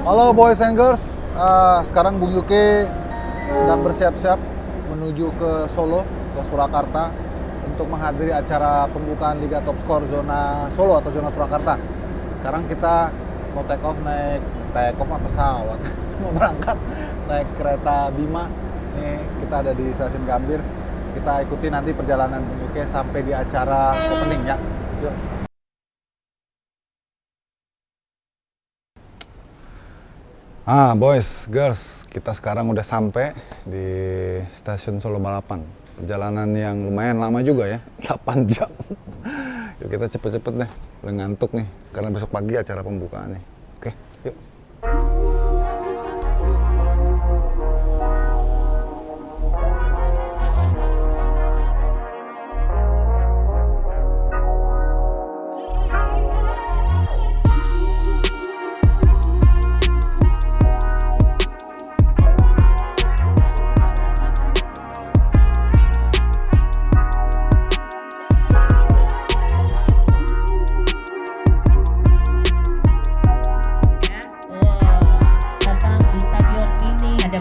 Halo boys and girls, sekarang Bung Yuki sedang bersiap-siap menuju ke Solo, ke Surakarta untuk menghadiri acara pembukaan Liga Top Skor zona Solo atau zona Surakarta. Sekarang kita mau take off pesawat, mau berangkat naik kereta Bima. Nih kita ada di stasiun Gambir. Kita ikuti nanti perjalanan Bung Yuki sampai di acara opening ya. Yuk. Boys, girls, kita sekarang udah sampai di stasiun Solo Balapan. Perjalanan yang lumayan lama juga ya, 8 jam. Yuk kita cepet-cepet deh, udah ngantuk nih, karena besok pagi acara pembukaan nih. Oke, yuk.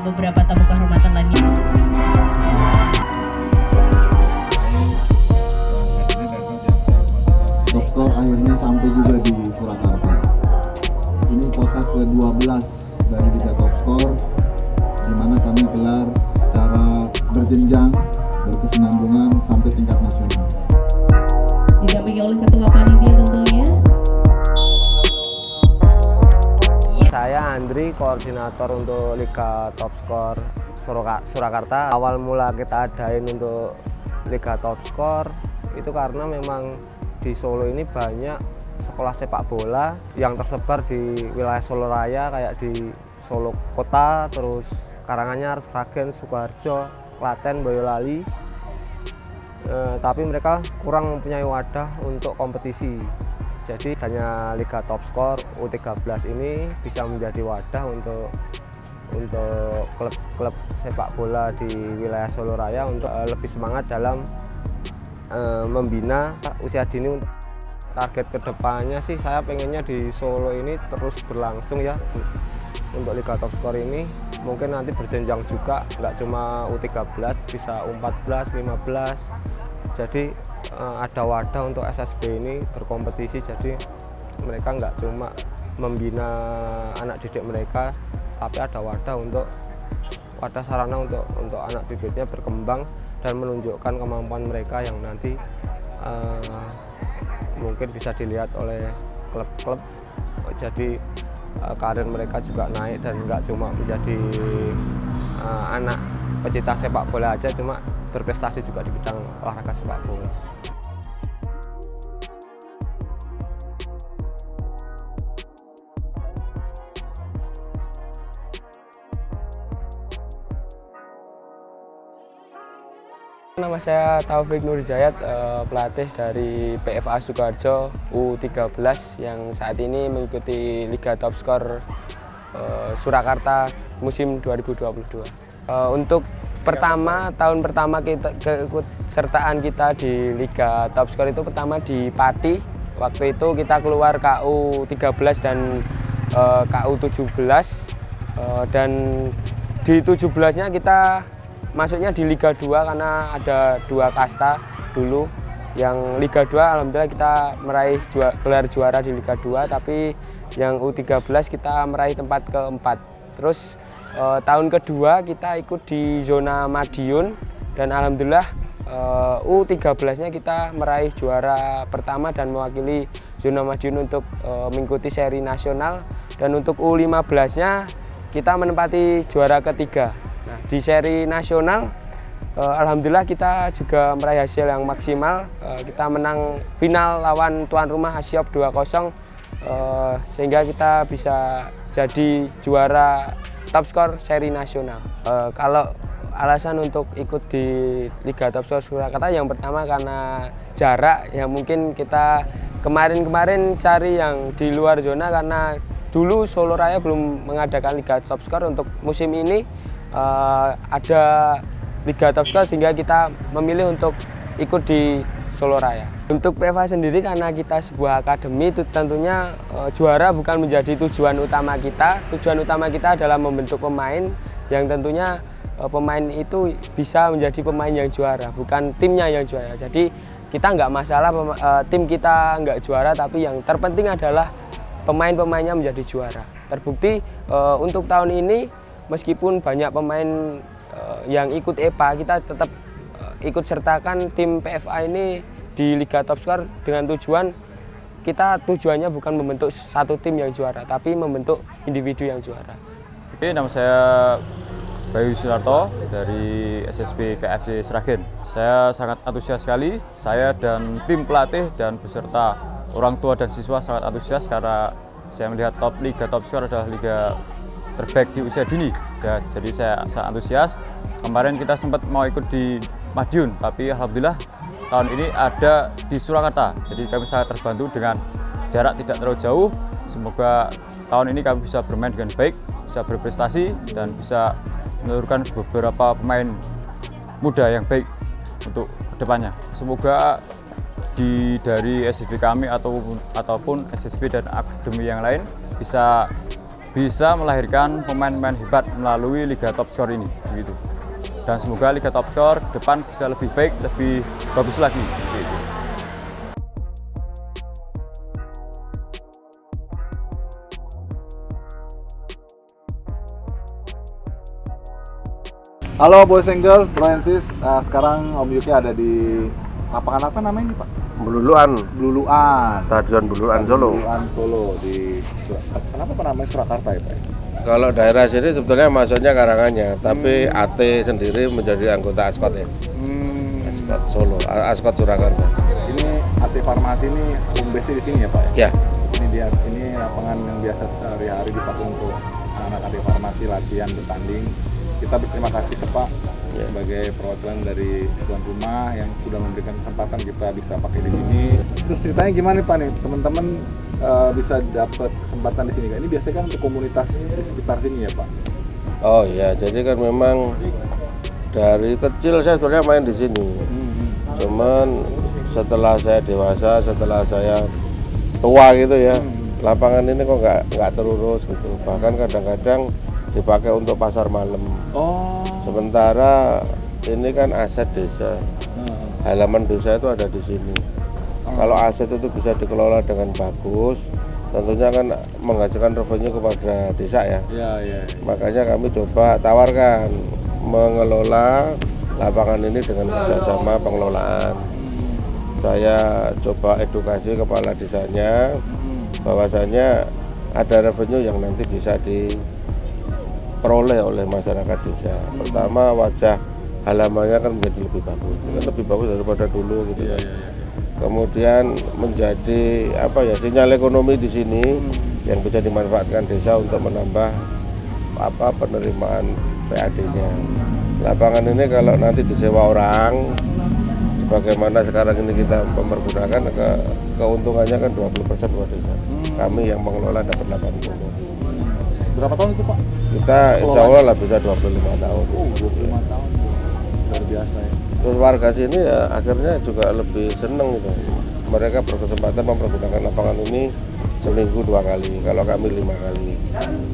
Beberapa tamu kehormatan lainnya. Top Skor akhirnya sampai juga di Surakarta. Ini kota ke-12 dari Liga Top Skor, di mana kami gelar secara berjenjang, berkesinambungan sampai tingkat nasional. Didampingi oleh ketua panitia tentunya. Saya Andri, koordinator untuk Liga Top Skor Surakarta. Awal mula kita adain untuk Liga Top Skor itu karena memang di Solo ini banyak sekolah sepak bola yang tersebar di wilayah Solo Raya, kayak di Solo Kota, terus Karanganyar, Sragen, Sukoharjo, Klaten, Boyolali. Tapi mereka kurang mempunyai wadah untuk kompetisi. Jadi hanya Liga Top Skor U13 ini bisa menjadi wadah untuk klub-klub sepak bola di wilayah Solo Raya untuk lebih semangat dalam membina usia dini. Target kedepannya sih saya pengennya di Solo ini terus berlangsung ya untuk Liga Top Skor ini. Mungkin nanti berjenjang juga, nggak cuma U13, bisa U14, 15. Jadi ada wadah untuk SSB ini berkompetisi, jadi mereka nggak cuma membina anak didik mereka, tapi ada wadah sarana untuk anak bibitnya berkembang dan menunjukkan kemampuan mereka yang nanti mungkin bisa dilihat oleh klub-klub. Jadi karir mereka juga naik dan nggak cuma menjadi anak pecinta sepak bola aja, cuma berprestasi juga di bidang olahraga sepak bola. Nama saya Taufik Nur Hidayat, pelatih dari PFA Sukoharjo U13 yang saat ini mengikuti Liga Top Skor Surakarta musim 2022. Untuk tahun pertama kita keikutsertaan kita di Liga Top Skor itu pertama di Pati. Waktu itu kita keluar KU 13 dan KU 17, dan di 17-nya kita masuknya di Liga 2 karena ada 2 kasta dulu. Yang Liga 2 alhamdulillah kita meraih gelar juara di Liga 2, tapi yang U13 kita meraih tempat keempat. Terus tahun kedua kita ikut di zona Madiun dan alhamdulillah U13-nya kita meraih juara pertama dan mewakili zona Madiun untuk mengikuti seri nasional, dan untuk U15-nya kita menempati juara ketiga. Nah, di seri nasional alhamdulillah kita juga meraih hasil yang maksimal. Kita menang final lawan tuan rumah Asiop 2-0, sehingga kita bisa jadi juara Top Skor seri nasional. Kalau alasan untuk ikut di Liga Top Skor Surakarta, yang pertama karena jarak, yang mungkin kita kemarin cari yang di luar zona karena dulu Solo Raya belum mengadakan Liga Top Skor. Untuk musim ini ada Liga Top Skor sehingga kita memilih untuk ikut di Solo Raya. Untuk PFA sendiri karena kita sebuah akademi, itu tentunya juara bukan menjadi tujuan utama kita. Tujuan utama kita adalah membentuk pemain yang tentunya pemain itu bisa menjadi pemain yang juara, bukan timnya yang juara. Jadi kita nggak masalah tim kita nggak juara, tapi yang terpenting adalah pemain-pemainnya menjadi juara. Terbukti untuk tahun ini meskipun banyak pemain yang ikut EPA, kita tetap ikut sertakan tim PFA ini di Liga Top Skor dengan tujuannya bukan membentuk satu tim yang juara, tapi membentuk individu yang juara. Oke, nama saya Bayu Sunarto dari SSB KFC Sragen. Saya sangat antusias sekali, saya dan tim pelatih dan beserta orang tua dan siswa sangat antusias karena saya melihat Liga Top Skor adalah liga terbaik di usia dini. Jadi saya sangat antusias. Kemarin kita sempat mau ikut di Madiun, tapi alhamdulillah tahun ini ada di Surakarta. Jadi kami sangat terbantu dengan jarak tidak terlalu jauh. Semoga tahun ini kami bisa bermain dengan baik, bisa berprestasi, dan bisa menelurkan beberapa pemain muda yang baik untuk kedepannya. Semoga dari SSB kami ataupun SSB dan akademi yang lain bisa melahirkan pemain-pemain hebat melalui Liga Top Skor ini, begitu. Dan semoga Liga Top Skor ke depan bisa lebih baik, lebih bagus lagi, begitu. Halo boys and girls, bro and sis. Sekarang Om Yuki ada di lapangan apa namanya ini Pak? Bululuan, Bululuan. Stadion Bululuan Solo. Bululuan Solo di kenapa namanya Surakarta ya Pak? Kalau daerah sini sebetulnya maksudnya Karanganyar, tapi AT sendiri menjadi anggota ASKOT ya. ASKOT Solo, ASKOT Surakarta. Ini AT Farmasi ini home base di sini ya Pak? Ya. Ini lapangan yang biasa sehari-hari dipakai untuk anak-anak AT Farmasi latihan bertanding. Kita berterima kasih Sepak sebagai perwakilan dari tuan rumah yang sudah memberikan kesempatan kita bisa pakai di sini. Terus ceritanya gimana nih Pak nih, teman-teman bisa dapat kesempatan di sini kan? Ini biasanya kan untuk komunitas di sekitar sini ya Pak? Oh iya, jadi kan memang dari kecil saya sebenarnya main di sini. Cuman setelah saya dewasa, setelah saya tua gitu ya, lapangan ini kok nggak terurus gitu. Bahkan kadang-kadang dipakai untuk pasar malam. Oh. Sementara ini kan aset desa. Halaman desa itu ada di sini. Kalau aset itu bisa dikelola dengan bagus, tentunya kan menghasilkan revenue kepada desa ya. Iya. Makanya kami coba tawarkan mengelola lapangan ini dengan kerjasama pengelolaan. Saya coba edukasi kepala desanya bahwasanya ada revenue yang nanti bisa diperoleh oleh masyarakat desa. Pertama, wajah halamannya kan menjadi lebih bagus, lebih bagus daripada dulu gitu. Iya. Kemudian menjadi sinyal ekonomi di sini yang bisa dimanfaatkan desa untuk menambah penerimaan PAD-nya. Lapangan ini kalau nanti disewa orang, sebagaimana sekarang ini kita mempergunakan, keuntungannya kan 20% buat desa. Kami yang mengelola dapat 80. Berapa tahun itu Pak? Kita insya Allah lah bisa 25 tahun. 25 tahun. Luar biasa ya. Terus warga sini ya akhirnya juga lebih seneng gitu. Mereka berkesempatan mempergunakan lapangan ini seminggu 2 kali, kalau kami 5 kali.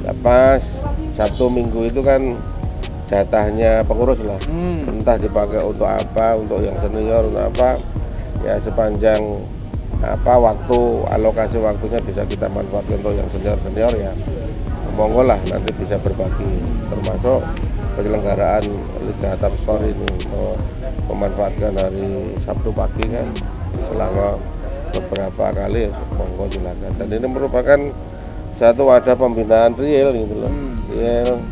Ya pas Sabtu Minggu itu kan jatahnya pengurus lah. Entah dipakai untuk apa, untuk yang senior, untuk apa. Ya sepanjang waktu, alokasi waktunya bisa kita manfaatkan untuk yang senior ya. Monggo lah nanti bisa berbagi, termasuk penyelenggaraan Liga Top Skor ini memanfaatkan hari Sabtu pagi kan selama beberapa kali, monggo silakan. Dan ini merupakan satu wadah pembinaan real gitu loh, real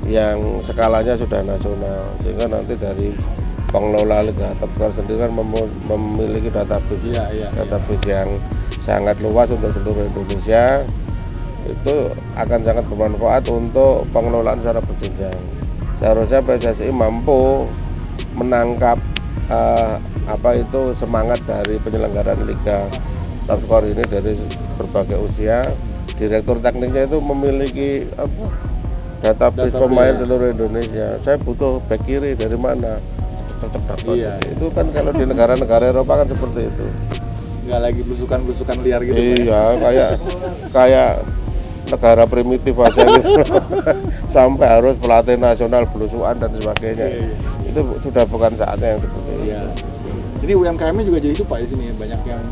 yang skalanya sudah nasional, sehingga nanti dari pengelola Liga Top Skor sendiri kan memiliki database, database yang sangat luas untuk seluruh Indonesia. Itu akan sangat bermanfaat untuk pengelolaan secara berjenjang. Seharusnya PSSI mampu menangkap semangat dari penyelenggaraan Liga Top Skor ini dari berbagai usia. Direktur tekniknya itu memiliki database pemain seluruh Indonesia. Saya butuh back kiri dari mana? cocok dapat. Iya. Itu kan kalau di negara-negara Eropa kan seperti itu. Nggak lagi belusukan liar gitu. Pak, ya? Iya, kayak negara primitif aja gitu. Sampai harus pelatih nasional belusuan dan sebagainya. Iya. Itu sudah bukan saatnya yang seperti itu. Iya. Ini UMKM-nya juga jadi hidup Pak di sini ya, banyak yang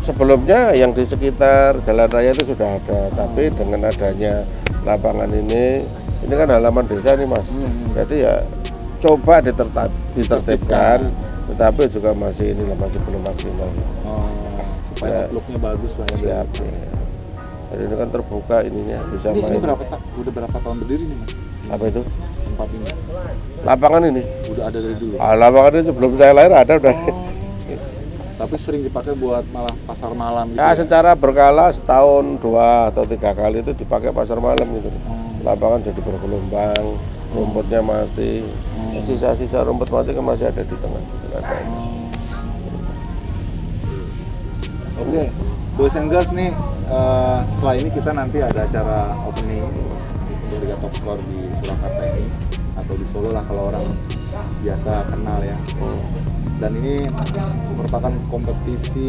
Sebelumnya yang di sekitar jalan raya itu sudah ada, tapi dengan adanya lapangan ini kan halaman desa nih Mas. Jadi ya coba ditertibkan, tetapi juga masih belum maksimal. supaya outlook-nya bagus lah ya. Siap. Ya. Jadi ini kan terbuka ininya bisa Ini main. udah berapa tahun berdiri nih Mas? Apa itu? Tempat ini Lapangan ini. udah ada dari dulu. Lapangan ini sebelum saya lahir ada udah. Tapi sering dipakai buat malah pasar malam gitu. Ya, secara berkala setahun 2 atau 3 kali itu dipakai pasar malam gitu. Lapangan jadi bergelombang, rumputnya mati. Sisa-sisa rumput mati kan masih ada di tengah. Oke, Boys and Girls nih setelah ini kita nanti ada acara opening untuk Liga Top Score di Surakarta ini atau di Solo lah kalau orang biasa kenal ya. Dan ini merupakan kompetisi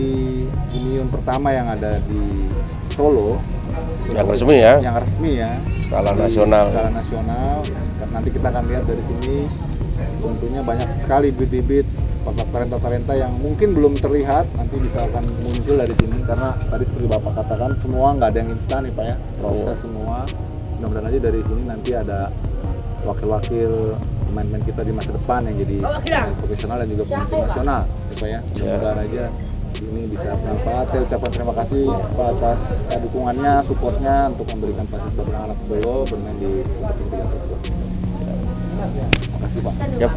junior pertama yang ada di Solo. Yang resmi ya? Yang resmi ya. Skala nasional. Skala nasional. Dan nanti kita akan lihat dari sini tentunya banyak sekali bibit-bibit talenta-talenta yang mungkin belum terlihat, nanti bisa akan muncul dari sini karena tadi seperti Bapak katakan semua nggak ada yang instan nih Pak ya, proses semua. Mudah-mudahan aja dari sini nanti ada wakil-wakil pemain-pemain kita di masa depan yang jadi pemain profesional dan juga pemain tim nasional ya Pak ya. Mudah-mudahan aja ini bisa bermanfaat. Saya ucapkan terima kasih Pak atas dukungannya, supportnya untuk memberikan fasilitas bagi anak Belo bermain di kompetisi Liga Top Score. Terima kasih Pak. Yap.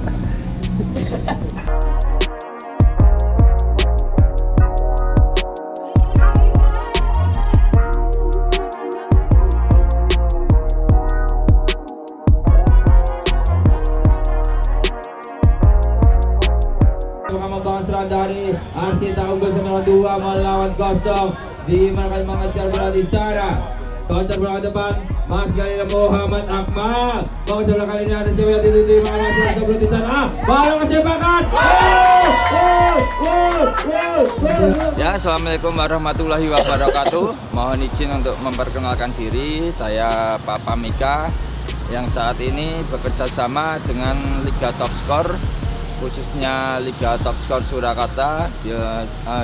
Membangun serang dari Arsita unggul 92 melawan kosong diimankan mengejar bola di sana. Counter bola ke depan Mas Galina Muhammad Akmal. Mau sebelah kali ini ada siapa yang diterima masih sebelum di sana. Baru kesepakan. Ya, assalamualaikum warahmatullahi wabarakatuh. Mohon izin untuk memperkenalkan diri. Saya Papa Mika yang saat ini bekerja sama dengan Liga Top Score, khususnya Liga Top Score Surakarta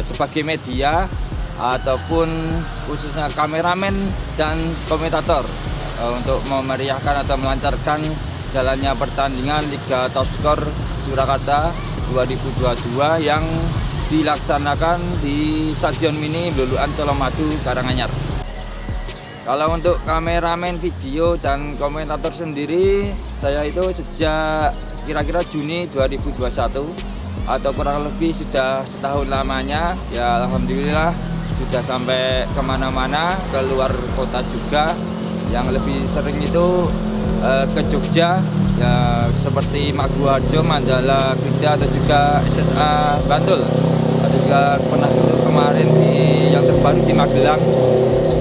sebagai media ataupun khususnya kameramen dan komentator untuk memeriahkan atau melancarkan jalannya pertandingan Liga Top Score Surakarta 2022 yang dilaksanakan di Stadion Mini Bluluan Colomadu Karanganyar. Kalau untuk kameramen video dan komentator sendiri, saya itu sejak kira-kira Juni 2021 atau kurang lebih sudah setahun lamanya. Ya alhamdulillah sudah sampai kemana-mana, ke luar kota juga. Yang lebih sering itu ke Jogja, ya seperti Maguwarjo, Mandala, Grinda atau juga SSA Bantul. Ada juga pernah itu kemarin yang terbaru di Magelang,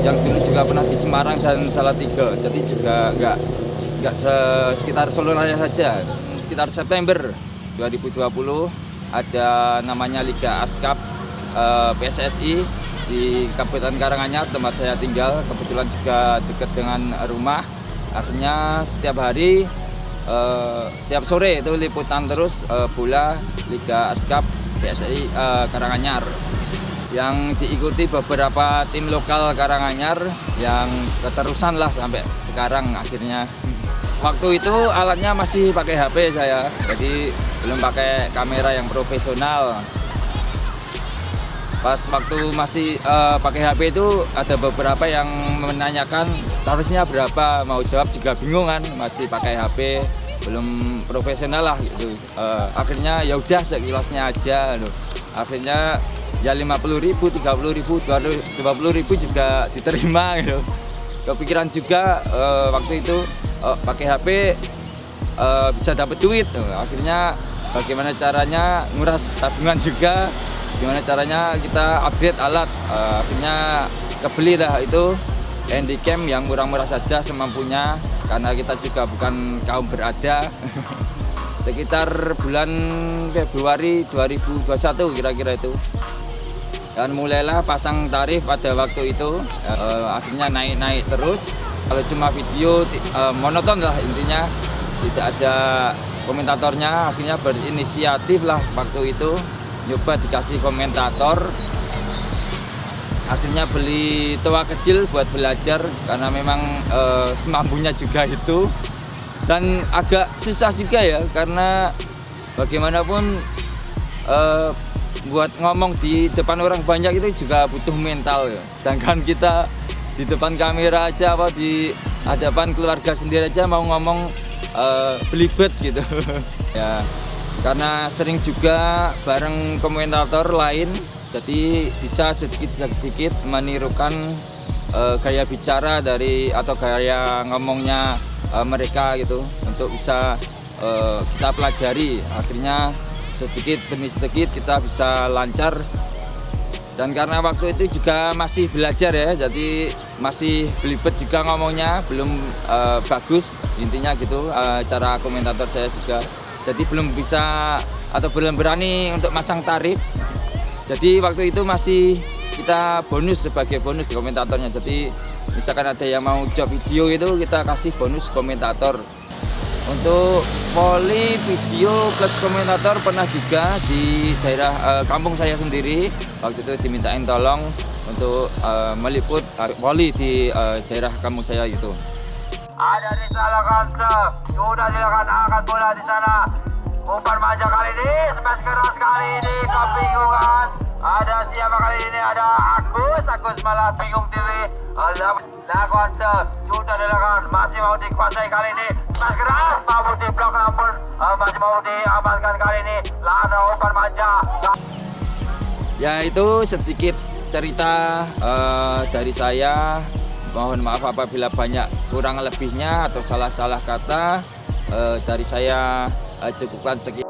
yang dulu juga pernah di Semarang dan Salatiga. Jadi juga nggak sekitar Solo Raya saja. Sekitar September 2020 ada namanya Liga Askap PSSI di Kabupaten Karanganyar, tempat saya tinggal. Kebetulan juga dekat dengan rumah. Akhirnya setiap hari, tiap sore itu liputan terus bola Liga Askap PSSI Karanganyar, yang diikuti beberapa tim lokal Karanganyar yang keterusan lah sampai sekarang akhirnya. Waktu itu alatnya masih pakai HP saya, jadi belum pakai kamera yang profesional. Pas waktu masih pakai HP itu ada beberapa yang menanyakan tarifnya berapa, mau jawab juga bingung kan, masih pakai HP, belum profesional lah gitu. Akhirnya ya udah sekilasnya aja loh. Akhirnya ya 50.000, 30.000, 20.000 juga diterima gitu. Kepikiran juga waktu itu pakai HP bisa dapat duit. Akhirnya bagaimana caranya nguras tabungan juga, gimana caranya kita upgrade alat. Akhirnya kebeli dah itu handycam yang murah-murah saja semampunya, karena kita juga bukan kaum berada. sekitar bulan Februari 2021 kira-kira itu. Dan mulailah pasang tarif pada waktu itu, akhirnya naik-naik terus. Kalau cuma video monoton lah intinya, tidak ada komentatornya, akhirnya berinisiatif lah waktu itu nyoba dikasih komentator. Akhirnya beli toa kecil buat belajar karena memang semampunya juga itu. Dan agak susah juga ya karena bagaimanapun buat ngomong di depan orang banyak itu juga butuh mental ya. Sedangkan kita di depan kamera aja apa di hadapan keluarga sendiri aja mau ngomong belibet gitu. Ya, karena sering juga bareng komentator lain, jadi bisa sedikit-sedikit menirukan gaya bicara dari atau gaya ngomongnya mereka gitu untuk bisa kita pelajari. Akhirnya sedikit demi sedikit kita bisa lancar, dan karena waktu itu juga masih belajar ya, jadi masih belibet juga ngomongnya, belum bagus intinya gitu cara komentator saya juga, jadi belum bisa atau belum berani untuk masang tarif. Jadi waktu itu masih kita bonus sebagai bonus komentatornya, jadi misalkan ada yang mau job video itu kita kasih bonus komentator. Untuk voli video plus komentator pernah juga di daerah kampung saya sendiri. Waktu itu dimintain tolong untuk meliput voli di daerah kampung saya gitu. Ada di salah konsep, sudah dilakukan angkat bola di sana. Umpan manja kali ini, smash keras kali ini, kebingungan. Ada siapa kali ini? Ada Agus malah bingung diri. Nah konsep, sudah dilakukan, masih mau dikuasai kali ini. Smash keras, mau diblok namun masih mau diamankan kali ini. Lalu umpan manja. Ya itu sedikit cerita dari saya. Mohon maaf apabila banyak kurang lebihnya atau salah-salah kata. Dari saya cukupkan sekian.